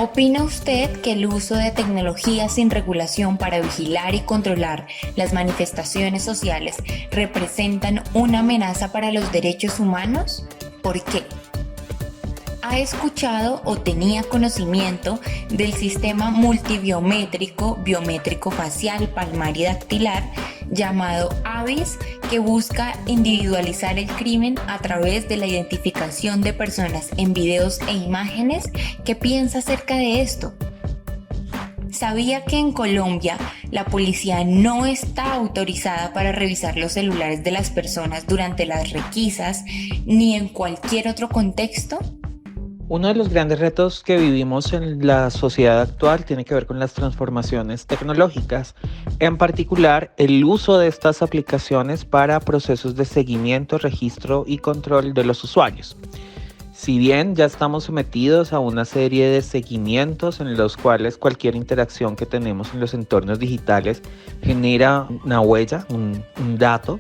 ¿Opina usted que el uso de tecnología sin regulación para vigilar y controlar las manifestaciones sociales representan una amenaza para los derechos humanos? ¿Por qué? ¿Ha escuchado o tenía conocimiento del sistema multibiométrico, biométrico facial, palmar y dactilar llamado ABIS, que busca individualizar el crimen a través de la identificación de personas en videos e imágenes? ¿Qué piensa acerca de esto? ¿Sabía que en Colombia la policía no está autorizada para revisar los celulares de las personas durante las requisas ni en cualquier otro contexto? Uno de los grandes retos que vivimos en la sociedad actual tiene que ver con las transformaciones tecnológicas, en particular el uso de estas aplicaciones para procesos de seguimiento, registro y control de los usuarios. Si bien ya estamos sometidos a una serie de seguimientos en los cuales cualquier interacción que tenemos en los entornos digitales genera una huella, un dato,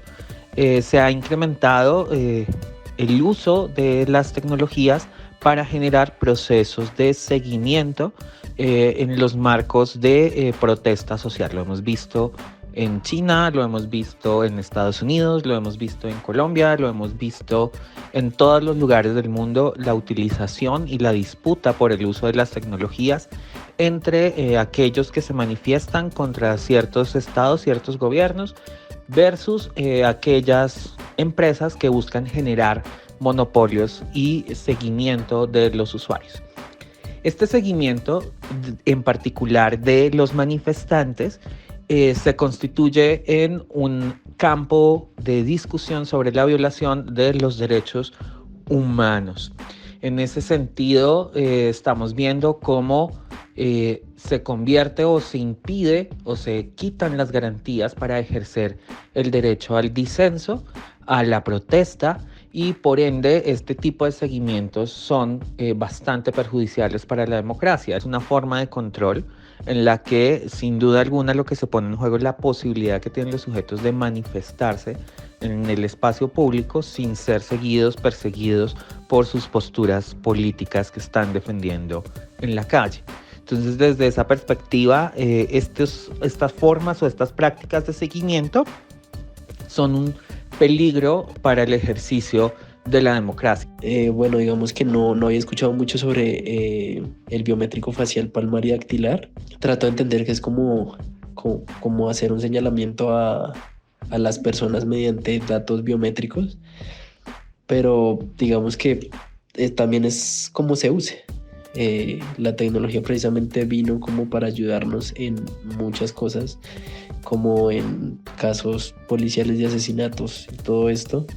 se ha incrementado el uso de las tecnologías para generar procesos de seguimiento en los marcos de protesta social. Lo hemos visto en China, lo hemos visto en Estados Unidos, lo hemos visto en Colombia, lo hemos visto en todos los lugares del mundo, la utilización y la disputa por el uso de las tecnologías entre aquellos que se manifiestan contra ciertos estados, ciertos gobiernos, versus aquellas empresas que buscan generar monopolios y seguimiento de los usuarios. Este seguimiento, en particular de los manifestantes, se constituye en un campo de discusión sobre la violación de los derechos humanos. En ese sentido, estamos viendo cómo se convierte o se impide o se quitan las garantías para ejercer el derecho al disenso, a la protesta, y por ende este tipo de seguimientos son bastante perjudiciales para la democracia. Es una forma de control en la que sin duda alguna lo que se pone en juego es la posibilidad que tienen los sujetos de manifestarse en el espacio público sin ser seguidos, perseguidos por sus posturas políticas que están defendiendo en la calle. Entonces, desde esa perspectiva, estas formas o estas prácticas de seguimiento son un peligro para el ejercicio de la democracia. Bueno, digamos que no había escuchado mucho sobre el biométrico facial, palmar y dactilar. Trato de entender que es como hacer un señalamiento a las personas mediante datos biométricos, pero digamos que también es como se use. La tecnología precisamente vino como para ayudarnos en muchas cosas, como en casos policiales de asesinatos y todo esto.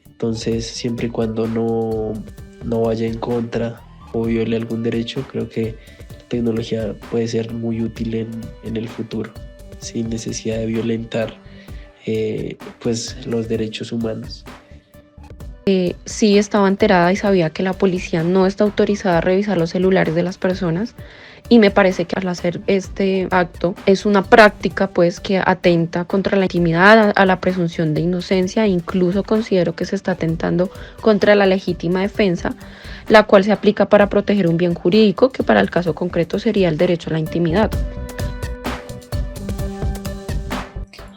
Entonces, siempre y cuando no vaya en contra o viole algún derecho, creo que la tecnología puede ser muy útil en el futuro, sin necesidad de violentar pues los derechos humanos. Sí, estaba enterada y sabía que la policía no está autorizada a revisar los celulares de las personas, y me parece que al hacer este acto es una práctica pues que atenta contra la intimidad, a la presunción de inocencia, e incluso considero que se está atentando contra la legítima defensa, la cual se aplica para proteger un bien jurídico que para el caso concreto sería el derecho a la intimidad.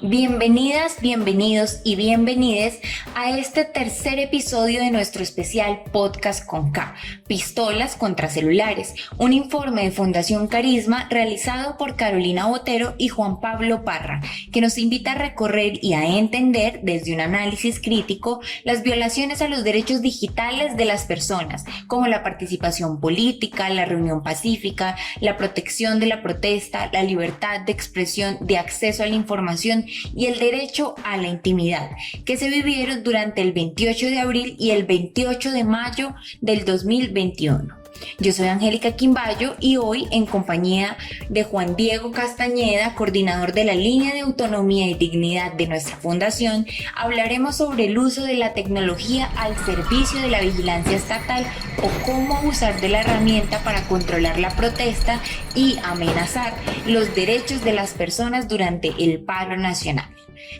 Bienvenidas, bienvenidos y bienvenides a este tercer episodio de nuestro especial Podcast con K, Pistolas contra Celulares, un informe de Fundación Carisma realizado por Carolina Botero y Juan Pablo Parra, que nos invita a recorrer y a entender desde un análisis crítico las violaciones a los derechos digitales de las personas, como la participación política, la reunión pacífica, la protección de la protesta, la libertad de expresión, de acceso a la información y el derecho a la intimidad, que se vivieron durante el 28 de abril y el 28 de mayo del 2021. Yo soy Angélica Quimbayo y hoy, en compañía de Juan Diego Castañeda, coordinador de la línea de autonomía y dignidad de nuestra fundación, hablaremos sobre el uso de la tecnología al servicio de la vigilancia estatal o cómo usar de la herramienta para controlar la protesta y amenazar los derechos de las personas durante el paro nacional.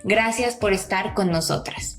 Gracias por estar con nosotras.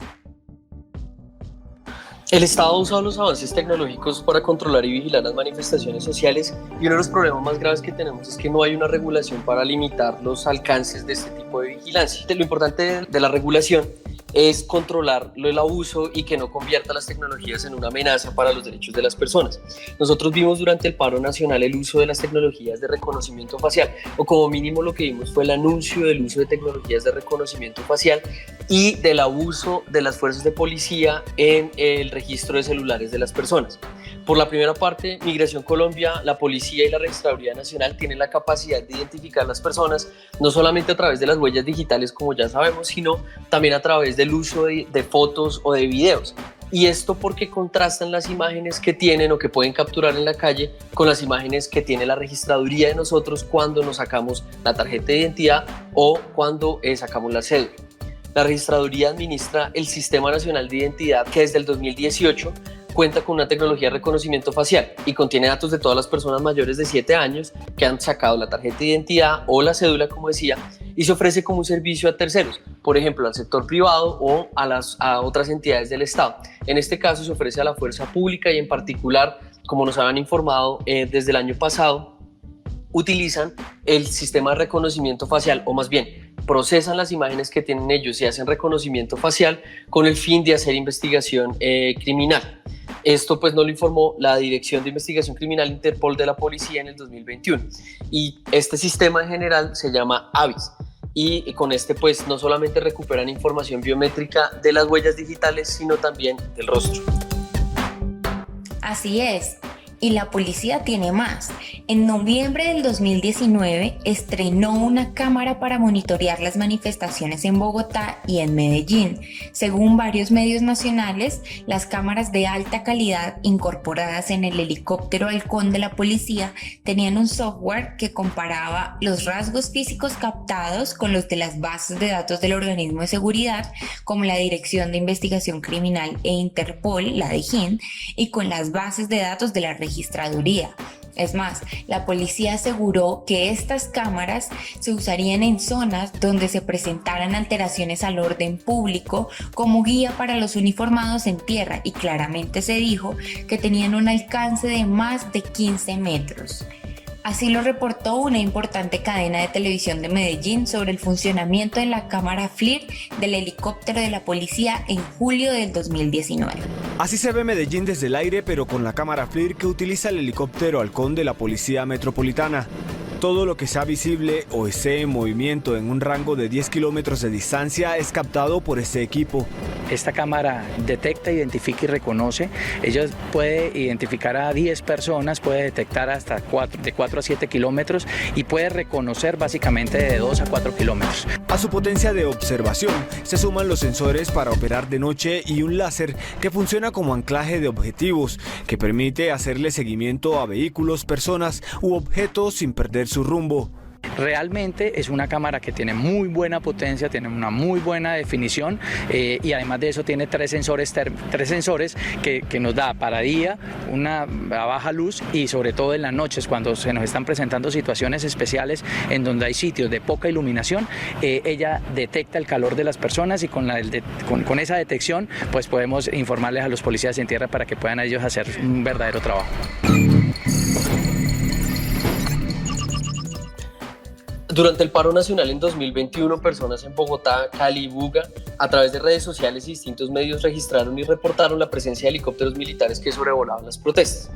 El Estado ha usado los avances tecnológicos para controlar y vigilar las manifestaciones sociales, y uno de los problemas más graves que tenemos es que no hay una regulación para limitar los alcances de este tipo de vigilancia. Lo importante de la regulación es controlar el abuso y que no convierta las tecnologías en una amenaza para los derechos de las personas. Nosotros vimos durante el paro nacional el uso de las tecnologías de reconocimiento facial, o como mínimo lo que vimos fue el anuncio del uso de tecnologías de reconocimiento facial y del abuso de las fuerzas de policía en el registro de celulares de las personas. Por la primera parte, Migración Colombia, la Policía y la Registraduría Nacional tienen la capacidad de identificar a las personas, no solamente a través de las huellas digitales, como ya sabemos, sino también a través del uso de fotos o de videos. Y esto porque contrastan las imágenes que tienen o que pueden capturar en la calle con las imágenes que tiene la registraduría de nosotros cuando nos sacamos la tarjeta de identidad o cuando sacamos la cédula. La registraduría administra el Sistema Nacional de Identidad, que desde el 2018 cuenta con una tecnología de reconocimiento facial y contiene datos de todas las personas mayores de 7 años que han sacado la tarjeta de identidad o la cédula, como decía, y se ofrece como un servicio a terceros, por ejemplo al sector privado o a otras entidades del Estado. En este caso se ofrece a la fuerza pública y en particular, como nos habían informado desde el año pasado, utilizan el sistema de reconocimiento facial, o más bien procesan las imágenes que tienen ellos y hacen reconocimiento facial con el fin de hacer investigación criminal. Esto pues no lo informó la Dirección de Investigación Criminal Interpol de la Policía en el 2021, y este sistema en general se llama AVIS, y con este pues no solamente recuperan información biométrica de las huellas digitales, sino también del rostro. Así es. Y la policía tiene más. En noviembre del 2019 estrenó una cámara para monitorear las manifestaciones en Bogotá y en Medellín. Según varios medios nacionales, las cámaras de alta calidad incorporadas en el helicóptero Halcón de la policía tenían un software que comparaba los rasgos físicos captados con los de las bases de datos del organismo de seguridad, como la Dirección de Investigación Criminal e Interpol, la DIJÍN, y con las bases de datos de la registraduría. Es más, la policía aseguró que estas cámaras se usarían en zonas donde se presentaran alteraciones al orden público como guía para los uniformados en tierra, y claramente se dijo que tenían un alcance de más de 15 metros. Así lo reportó una importante cadena de televisión de Medellín sobre el funcionamiento de la cámara FLIR del helicóptero de la policía en julio del 2019. Así se ve Medellín desde el aire, pero con la cámara FLIR que utiliza el helicóptero Halcón de la Policía Metropolitana. Todo lo que sea visible o esté en movimiento en un rango de 10 kilómetros de distancia es captado por este equipo. Esta cámara detecta, identifica y reconoce. Ella puede identificar a 10 personas, puede detectar hasta de 4 a 7 kilómetros y puede reconocer básicamente de 2 a 4 kilómetros. A su potencia de observación se suman los sensores para operar de noche y un láser que funciona como anclaje de objetivos, que permite hacerle seguimiento a vehículos, personas u objetos sin perder su rumbo. Realmente es una cámara que tiene muy buena potencia, tiene una muy buena definición y además de eso tiene tres sensores que nos da para día una a baja luz y sobre todo en las noches cuando se nos están presentando situaciones especiales en donde hay sitios de poca iluminación. Ella detecta el calor de las personas y con esa detección pues podemos informarles a los policías en tierra para que puedan ellos hacer un verdadero trabajo. Durante el paro nacional en 2021, personas en Bogotá, Cali y Buga, a través de redes sociales y distintos medios registraron y reportaron la presencia de helicópteros militares que sobrevolaban las protestas.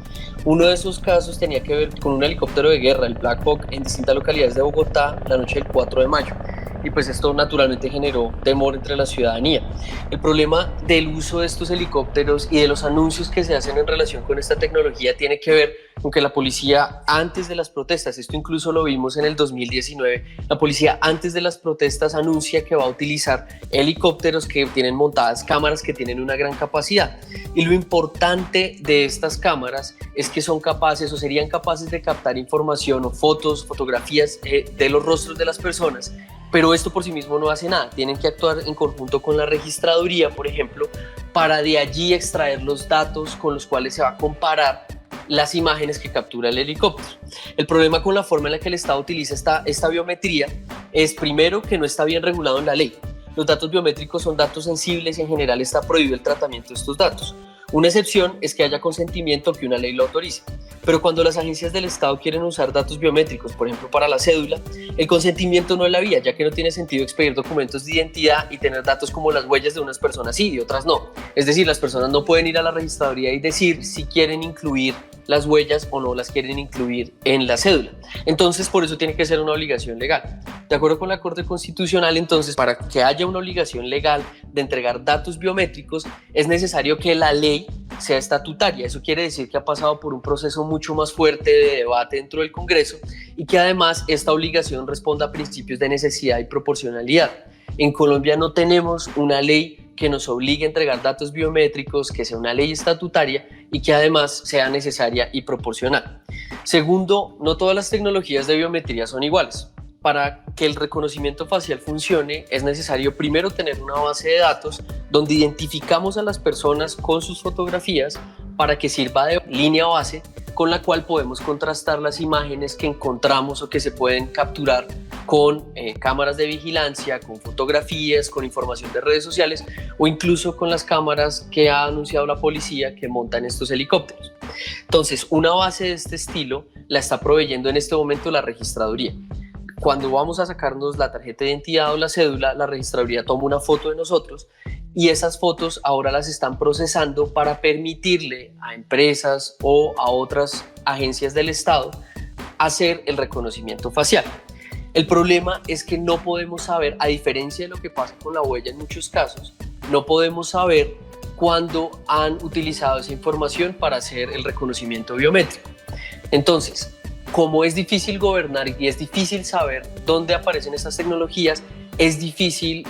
Uno de esos casos tenía que ver con un helicóptero de guerra, el Black Hawk, en distintas localidades de Bogotá la noche del 4 de mayo. Y pues esto naturalmente generó temor entre la ciudadanía. El problema del uso de estos helicópteros y de los anuncios que se hacen en relación con esta tecnología tiene que ver con que la policía antes de las protestas, esto incluso lo vimos en el 2019, la policía antes de las protestas anuncia que va a utilizar helicópteros que tienen montadas cámaras que tienen una gran capacidad. Y lo importante de estas cámaras es que son capaces o serían capaces de captar información o fotos, fotografías de los rostros de las personas. Pero esto por sí mismo no hace nada, tienen que actuar en conjunto con la registraduría, por ejemplo, para de allí extraer los datos con los cuales se va a comparar las imágenes que captura el helicóptero. El problema con la forma en la que el Estado utiliza esta biometría es primero que no está bien regulado en la ley. Los datos biométricos son datos sensibles y en general está prohibido el tratamiento de estos datos. Una excepción es que haya consentimiento o que una ley lo autorice. Pero cuando las agencias del Estado quieren usar datos biométricos, por ejemplo para la cédula, el consentimiento no es la vía, ya que no tiene sentido expedir documentos de identidad y tener datos como las huellas de unas personas sí y otras no. Es decir, las personas no pueden ir a la registraduría y decir si quieren incluir las huellas o no las quieren incluir en la cédula. Entonces, por eso tiene que ser una obligación legal. De acuerdo con la Corte Constitucional, entonces, para que haya una obligación legal de entregar datos biométricos, es necesario que la ley sea estatutaria. Eso quiere decir que ha pasado por un proceso mucho más fuerte de debate dentro del Congreso y que además esta obligación responda a principios de necesidad y proporcionalidad. En Colombia no tenemos una ley que nos obligue a entregar datos biométricos, que sea una ley estatutaria y que además sea necesaria y proporcional. Segundo, no todas las tecnologías de biometría son iguales. Para que el reconocimiento facial funcione, es necesario primero tener una base de datos donde identificamos a las personas con sus fotografías para que sirva de línea base con la cual podemos contrastar las imágenes que encontramos o que se pueden capturar con cámaras de vigilancia, con fotografías, con información de redes sociales o incluso con las cámaras que ha anunciado la policía que montan estos helicópteros. Entonces, una base de este estilo la está proveyendo en este momento la registraduría. Cuando vamos a sacarnos la tarjeta de identidad o la cédula, la registraduría toma una foto de nosotros y esas fotos ahora las están procesando para permitirle a empresas o a otras agencias del Estado hacer el reconocimiento facial. El problema es que no podemos saber, a diferencia de lo que pasa con la huella en muchos casos, no podemos saber cuándo han utilizado esa información para hacer el reconocimiento biométrico. Entonces, como es difícil gobernar y es difícil saber dónde aparecen estas tecnologías, es difícil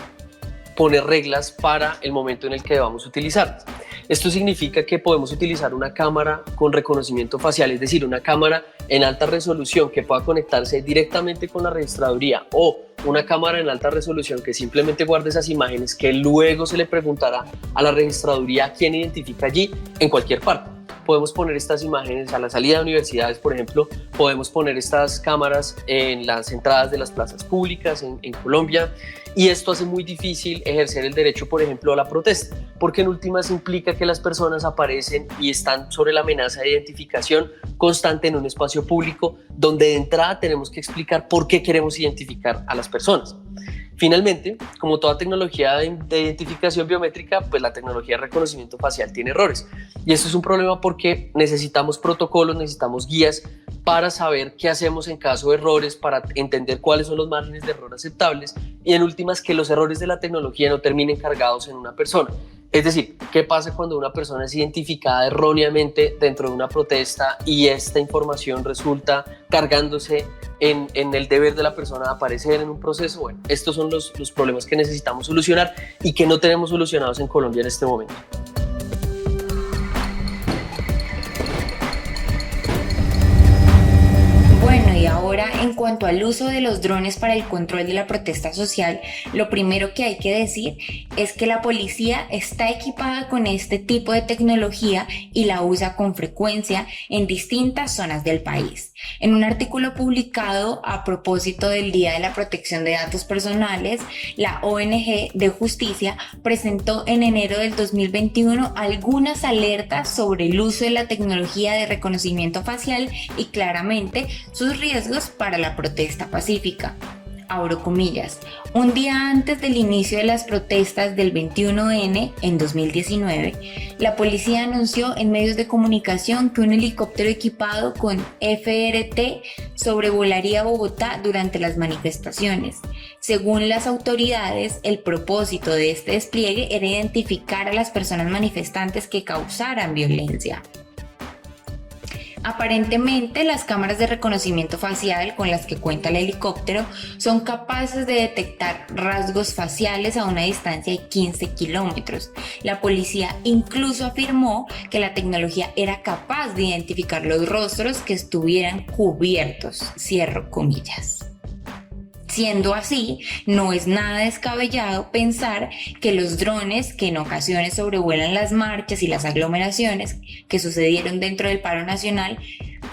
poner reglas para el momento en el que debamos utilizarlas. Esto significa que podemos utilizar una cámara con reconocimiento facial, es decir, una cámara en alta resolución que pueda conectarse directamente con la registraduría o una cámara en alta resolución que simplemente guarde esas imágenes que luego se le preguntará a la registraduría quién identifica allí en cualquier parte. Podemos poner estas imágenes a la salida de universidades, por ejemplo, podemos poner estas cámaras en las entradas de las plazas públicas en Colombia y esto hace muy difícil ejercer el derecho, por ejemplo, a la protesta, porque en últimas implica que las personas aparecen y están sobre la amenaza de identificación constante en un espacio público donde de entrada tenemos que explicar por qué queremos identificar a las personas. Finalmente, como toda tecnología de identificación biométrica, pues la tecnología de reconocimiento facial tiene errores. Y esto es un problema porque necesitamos protocolos, necesitamos guías para saber qué hacemos en caso de errores, para entender cuáles son los márgenes de error aceptables y en últimas que los errores de la tecnología no terminen cargados en una persona. Es decir, ¿qué pasa cuando una persona es identificada erróneamente dentro de una protesta y esta información resulta cargándose en el deber de la persona de aparecer en un proceso? Bueno, estos son los problemas que necesitamos solucionar y que no tenemos solucionados en Colombia en este momento. Bueno, y ahora en cuanto al uso de los drones para el control de la protesta social, lo primero que hay que decir es que la policía está equipada con este tipo de tecnología y la usa con frecuencia en distintas zonas del país. En un artículo publicado a propósito del Día de la Protección de Datos Personales, la ONG de Justicia presentó en enero del 2021 algunas alertas sobre el uso de la tecnología de reconocimiento facial y claramente sus riesgos para la protesta pacífica. Abro comillas, un día antes del inicio de las protestas del 21N en 2019, la policía anunció en medios de comunicación que un helicóptero equipado con FRT sobrevolaría Bogotá durante las manifestaciones. Según las autoridades, el propósito de este despliegue era identificar a las personas manifestantes que causaran violencia. Aparentemente, las cámaras de reconocimiento facial con las que cuenta el helicóptero son capaces de detectar rasgos faciales a una distancia de 15 kilómetros. La policía incluso afirmó que la tecnología era capaz de identificar los rostros que estuvieran cubiertos, cierro comillas. Siendo así, no es nada descabellado pensar que los drones que en ocasiones sobrevuelan las marchas y las aglomeraciones que sucedieron dentro del paro nacional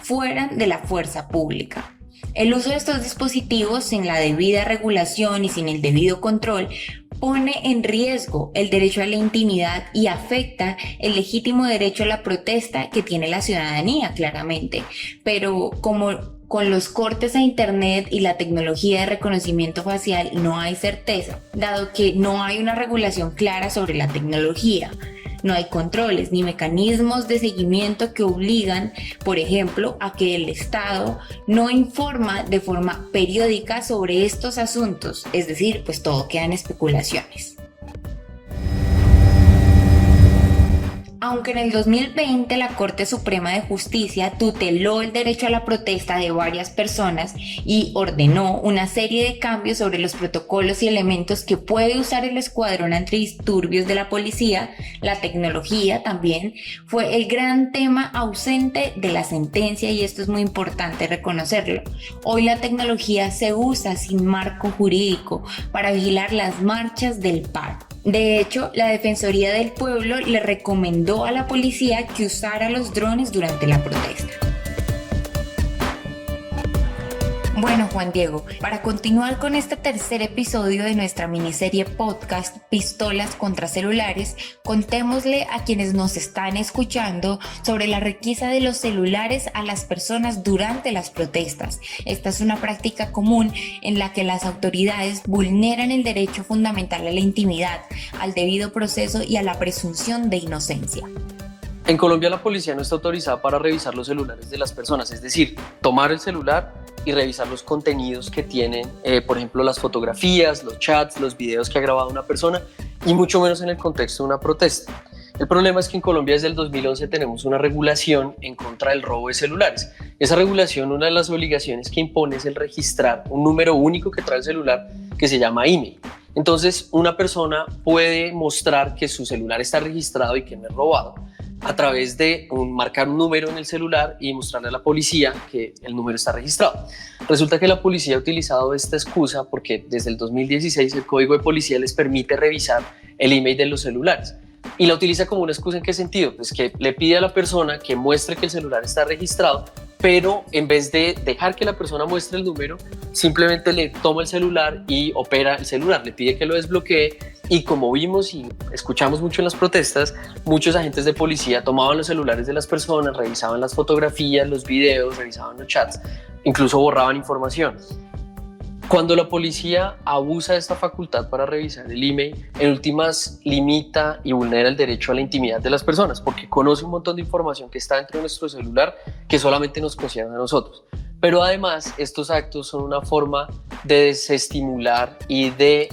fueran de la fuerza pública. El uso de estos dispositivos sin la debida regulación y sin el debido control pone en riesgo el derecho a la intimidad y afecta el legítimo derecho a la protesta que tiene la ciudadanía, claramente. Pero como con los cortes a internet y la tecnología de reconocimiento facial no hay certeza, dado que no hay una regulación clara sobre la tecnología. No hay controles ni mecanismos de seguimiento que obligan, por ejemplo, a que el Estado no informa de forma periódica sobre estos asuntos, es decir, pues todo queda en especulaciones. Aunque en el 2020 la Corte Suprema de Justicia tuteló el derecho a la protesta de varias personas y ordenó una serie de cambios sobre los protocolos y elementos que puede usar el escuadrón antidisturbios de la policía, la tecnología también fue el gran tema ausente de la sentencia, y esto es muy importante reconocerlo. Hoy la tecnología se usa sin marco jurídico para vigilar las marchas del paro. De hecho, la Defensoría del Pueblo le recomendó a la policía que usara los drones durante la protesta. Bueno, Juan Diego, para continuar con este tercer episodio de nuestra miniserie podcast Pistolas contra Celulares, contémosle a quienes nos están escuchando sobre la requisa de los celulares a las personas durante las protestas. Esta es una práctica común en la que las autoridades vulneran el derecho fundamental a la intimidad, al debido proceso y a la presunción de inocencia. En Colombia la policía no está autorizada para revisar los celulares de las personas, es decir, tomar el celular y revisar los contenidos que tienen, por ejemplo, las fotografías, los chats, los videos que ha grabado una persona, y mucho menos en el contexto de una protesta. El problema es que en Colombia desde el 2011 tenemos una regulación en contra del robo de celulares. Esa regulación, una de las obligaciones que impone es el registrar un número único que trae el celular que se llama email. Entonces, una persona puede mostrar que su celular está registrado y que no es robado a través de marcar un número en el celular y mostrarle a la policía que el número está registrado. Resulta que la policía ha utilizado esta excusa porque desde el 2016 el Código de Policía les permite revisar el email de los celulares. Y la utiliza como una excusa. ¿En qué sentido? Pues que le pide a la persona que muestre que el celular está registrado, pero en vez de dejar que la persona muestre el número, simplemente le toma el celular y opera el celular, le pide que lo desbloquee. Y como vimos y escuchamos mucho en las protestas, muchos agentes de policía tomaban los celulares de las personas, revisaban las fotografías, los videos, revisaban los chats, incluso borraban información. Cuando la policía abusa de esta facultad para revisar el email, en últimas limita y vulnera el derecho a la intimidad de las personas, porque conoce un montón de información que está dentro de nuestro celular que solamente nos concierne a nosotros. Pero además, estos actos son una forma de desestimular y de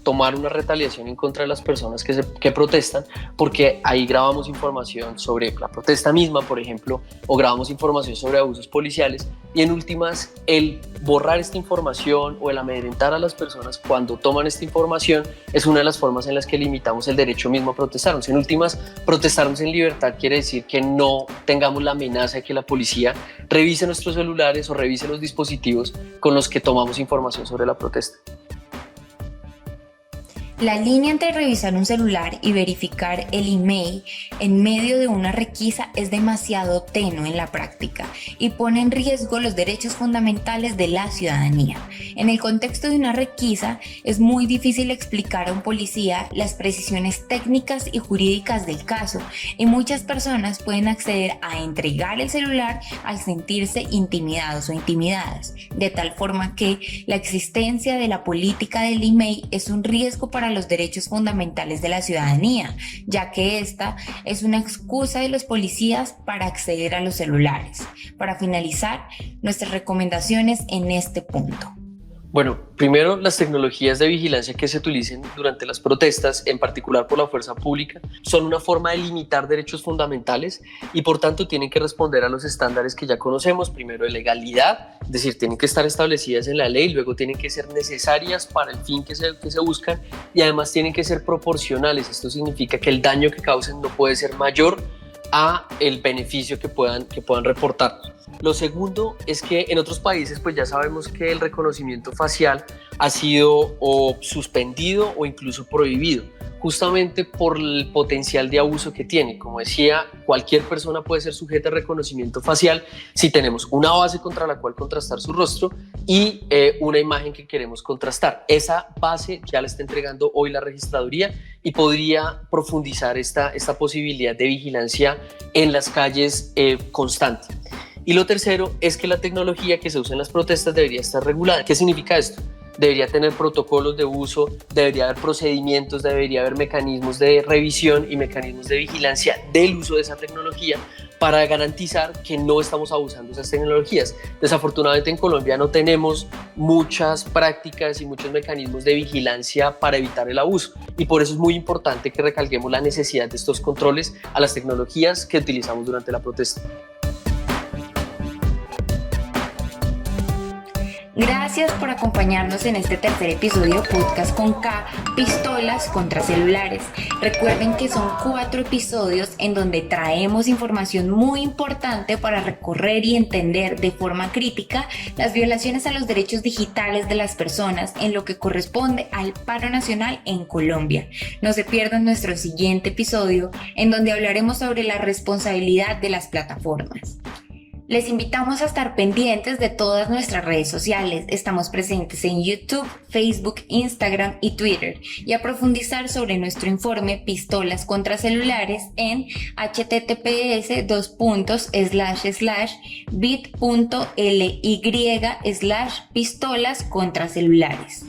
tomar una retaliación en contra de las personas que protestan, porque ahí grabamos información sobre la protesta misma, por ejemplo, o grabamos información sobre abusos policiales, y en últimas el borrar esta información o el amedrentar a las personas cuando toman esta información es una de las formas en las que limitamos el derecho mismo a protestarnos. En últimas, protestarnos en libertad quiere decir que no tengamos la amenaza de que la policía revise nuestros celulares o revise los dispositivos con los que tomamos información sobre la protesta. La línea entre revisar un celular y verificar el email en medio de una requisa es demasiado tenue en la práctica y pone en riesgo los derechos fundamentales de la ciudadanía. En el contexto de una requisa es muy difícil explicar a un policía las precisiones técnicas y jurídicas del caso, y muchas personas pueden acceder a entregar el celular al sentirse intimidados o intimidadas, de tal forma que la existencia de la política del email es un riesgo para los derechos fundamentales de la ciudadanía, ya que esta es una excusa de los policías para acceder a los celulares. Para finalizar, nuestras recomendaciones en este punto. Bueno, primero, las tecnologías de vigilancia que se utilicen durante las protestas, en particular por la fuerza pública, son una forma de limitar derechos fundamentales y por tanto tienen que responder a los estándares que ya conocemos. Primero, de legalidad, es decir, tienen que estar establecidas en la ley, luego tienen que ser necesarias para el fin que se buscan, y además tienen que ser proporcionales. Esto significa que el daño que causen no puede ser mayor a el beneficio que puedan reportar. Lo segundo es que en otros países pues ya sabemos que el reconocimiento facial ha sido o suspendido o incluso prohibido, justamente por el potencial de abuso que tiene. Como decía, cualquier persona puede ser sujeta a reconocimiento facial si tenemos una base contra la cual contrastar su rostro y una imagen que queremos contrastar. Esa base ya la está entregando hoy la registraduría y podría profundizar esta posibilidad de vigilancia en las calles constante. Y lo tercero es que la tecnología que se usa en las protestas debería estar regulada. ¿Qué significa esto? Debería tener protocolos de uso, debería haber procedimientos, debería haber mecanismos de revisión y mecanismos de vigilancia del uso de esa tecnología para garantizar que no estamos abusando de esas tecnologías. Desafortunadamente en Colombia no tenemos muchas prácticas y muchos mecanismos de vigilancia para evitar el abuso y por eso es muy importante que recalquemos la necesidad de estos controles a las tecnologías que utilizamos durante la protesta. Gracias por acompañarnos en este tercer episodio de Podcast con K, Pistolas contra Celulares. Recuerden que son 4 episodios en donde traemos información muy importante para recorrer y entender de forma crítica las violaciones a los derechos digitales de las personas en lo que corresponde al paro nacional en Colombia. No se pierdan nuestro siguiente episodio en donde hablaremos sobre la responsabilidad de las plataformas. Les invitamos a estar pendientes de todas nuestras redes sociales. Estamos presentes en YouTube, Facebook, Instagram y Twitter y a profundizar sobre nuestro informe Pistolas contra Celulares en https://bit.ly/pistolas contra celulares.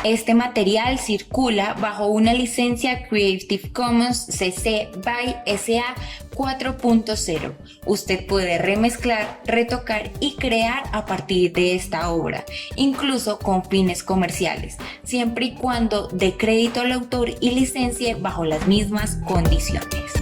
Este material circula bajo una licencia Creative Commons CC by SA 4.0. Usted puede remezclar, retocar y crear a partir de esta obra, incluso con fines comerciales, siempre y cuando dé crédito al autor y licencie bajo las mismas condiciones.